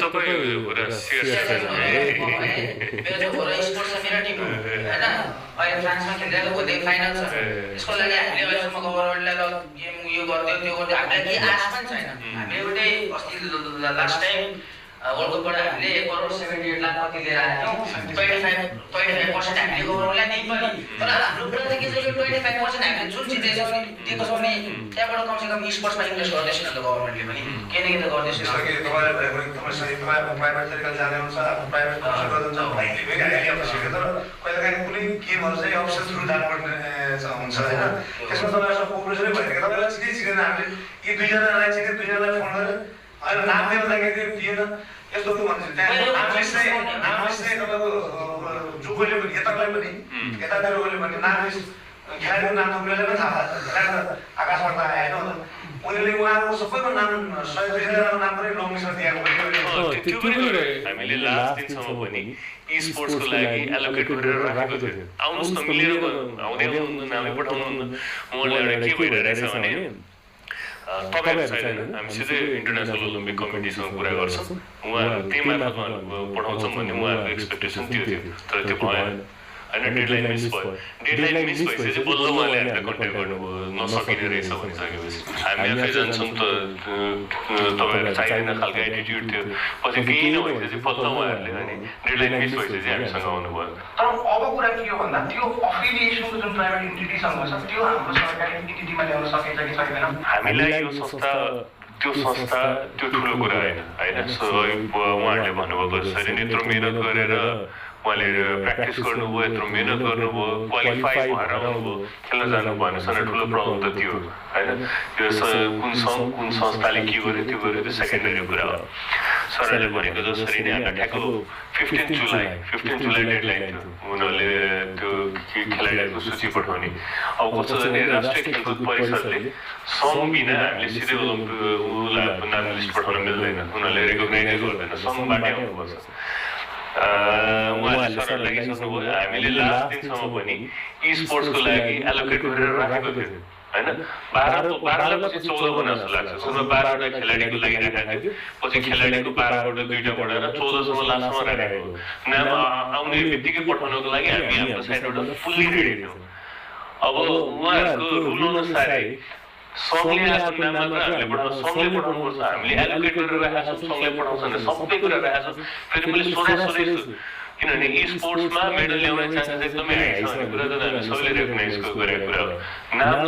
तपाईँ कुरा मेरो चाहिँ छोरो स्पोर्ट्समा मेरो टिम हो होइन अहिले फ्रान्समा खेलिरहेको भोलि फाइनल छ यसको लागि हामीले अहिलेसम्म गभर्मेन्टलाई गेम यो गरिदियो त्यो गरिदियो हामीलाई केही आश पनि छैन हामीले एउटै अस्ति लास्ट टाइम वर्ल्ड कपबाट हामीले 1.78 लाख कति लिएर आएको थियौँ 25% हामीले गभर्मेन्टलाई दिइ पनि तर हाम्रो कुरा चाहिँ के छ यो 25% हामीले जुन चिज दिएको छौँ नि त्यहाँबाट कमसेकम स्पोर्ट्समा इन्भेस्ट गर्दैछ नि त गभर्मेन्टले पनि के न के त गर्दैछ प्राइभेट तरिकाले जाने हुन्छ प्राइभेट गर्नुहुन्छ कहिलेकाहीँ कुनै गेमहरू चाहिँ अफिसियल थ्रु जानुपर्ने हुन्छ होइन त्यसमा तपाईँहरू कोअपरेसनै भइरहेको तपाईँलाई सिधै हामीले यी दुईजनालाई चाहिँ दुईजनालाई फोन गरेर अहिले नाम दिएर लागि दिएन यस्तो के भन्छ त्यहाँ नाम चाहिँ तपाईँको जो कोहीले पनि यतालाई पनि यतातिर कोहीले पनि नाम खेलाडीको नाम उनीहरूले पनि थाहा आकाशबाट आएन उनीहरूले उहाँको सबैको नाम 100-200 नाम पनि लङलिस्टमा दिएको हामीले लास्ट दिनसम्म पनि ई स्पोर्ट्सको लागि एलोकेट गरेर राखेको थियो आउनुहोस् न मिलेर आउँदै नामै पठाउनु उहाँले एउटा के भइरहेछ भने तपाईँहरू छैन हामी सिधै इन्टरनेसनल ओलम्पिक कमिटीसँग कुरा गर्छौँ उहाँहरू त्यही मार्फतमा पठाउँछौँ भन्ने उहाँहरूको एक्सपेक्टेसन त्यो थियो तर त्यो भएन होइन डेडलाइन मिस भयो डेडलाइन मिस भइसकेपछि बल्ल उहाँले हामीलाई कन्ट्याक्ट गर्नुभयो नसकिने रहेछ भनिसकेपछि हामी आफै जान्छौँ त तपाईँहरू चाहिने खालको एटिट्युड थियो पछि केही नभइसकेपछि बल्ल उहाँहरूले अनि डेडलाइन मिस भइसकेपछि हामीसँग आउनुभयो तर अब कुरा के हो भन्दा त्यो अफिलिएसनको जुन प्राइभेट इन्टिटीसँग छ त्यो हाम्रो सरकारी इन्टिटीमा ल्याउन सकिन्छ कि सक्दैन हामीलाई यो संस्था त्यो ठुलो कुरा होइन उहाँहरूले भन्नुभएको जसरी यत्रो मिहिनेत गरेर उहाँले प्र्याक्टिस गर्नुभयो यत्रो मिहिनेत गर्नुभयो क्वालिफाई भएर आउनुभयो खेल्न जानु भएन सर ठुलो प्रब्लम त त्यो होइन त्यो कुन संस्थाले के गर्यो त्यो सेकेन्डरी कुरा हो सरले भनेको जसरी नै हामीलाई ठ्याक्क 15 जुलाई डेडलाइन थियो उनीहरूले त्यो खेलाडीहरूको सूची पठाउने अब कस्तो भने राष्ट्रिय खेलकुद परिषदले सङ्घबिना हामीले सिधै उसलाई नाम लिस्ट पठाउन मिल्दैन उनीहरूले रिकगनाइज गर्दैन सङ्घबाटै आउनुपर्छ उहाँहरूले सरलाई लेखिसक्नुभयो हामीले लास्ट दिनसम्म पनि ई स्पोर्ट्सको लागि एलोकेट गरेर राखेको थियो होइन 12 पछि 14 बन्न जस्तो लाग्छ सुरुमा 12वटा खेलाडीको लागि राखेको थियो पछि खेलाडीको 12बाट 2टा बढाएर 14सम्म लास्टमा राखेको नाम आउने बित्तिकै पठाउनको लागि हामी हाम्रो साइडबाट फुल्ली रेडी थियौँ अब उहाँहरूको रुल अनुसारै सङ्घले आफ्नो नाम मात्र हामीले पठाउँछ सङ्घले पठाउनुपर्छ हामीले एलोकेट गरेर राखेको छौँ सङ्घले पठाउँछ भने सबै कुरा राखेको छौँ फेरि मैले सोधेछु किनभने ई स्पोर्ट्समा मेडल ल्याउने चान्सेस एकदमै हाई छ भन्ने कुरा त हामी सबैले रेकगनाइज गरेको कुरा हो नाम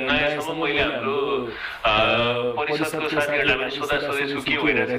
नयाँसम्म मैले हाम्रो परिषदको साथीहरूलाई पनि सोधेछु के भइरहेछ